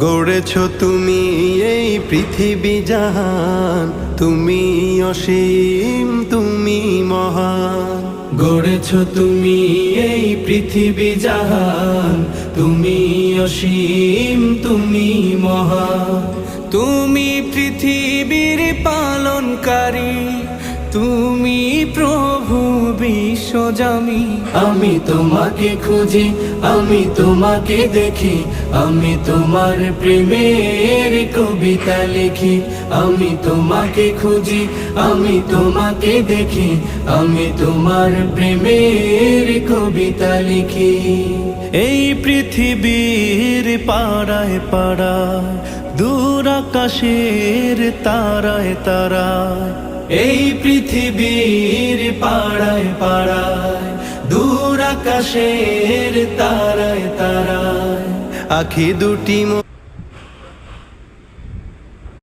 গড়েছ তুমি এই পৃথিবী জাহান, তুমি অসীম তুমি মহান। গড়েছ তুমি এই পৃথিবী জাহান, তুমি অসীম তুমি মহান। তুমি পৃথিবীর পালনকারী, তুমি প্রভু বিশ্বজামি। আমি তোমাকে খুঁজি, আমি তোমাকে দেখি, আমি তোমার প্রেমের কবিতা লিখি। আমি তোমাকে খুঁজি, আমি তোমাকে দেখি, আমি তোমার প্রেমের কবিতা লিখি। এই পৃথিবীর পাড়ায় পাড়ায়, দূর আকাশের তারায় তারায়, এই পৃথিবীর পাড়ায় পাড়ায়, দূর আকাশের তারায় তারায়, আখি দুটি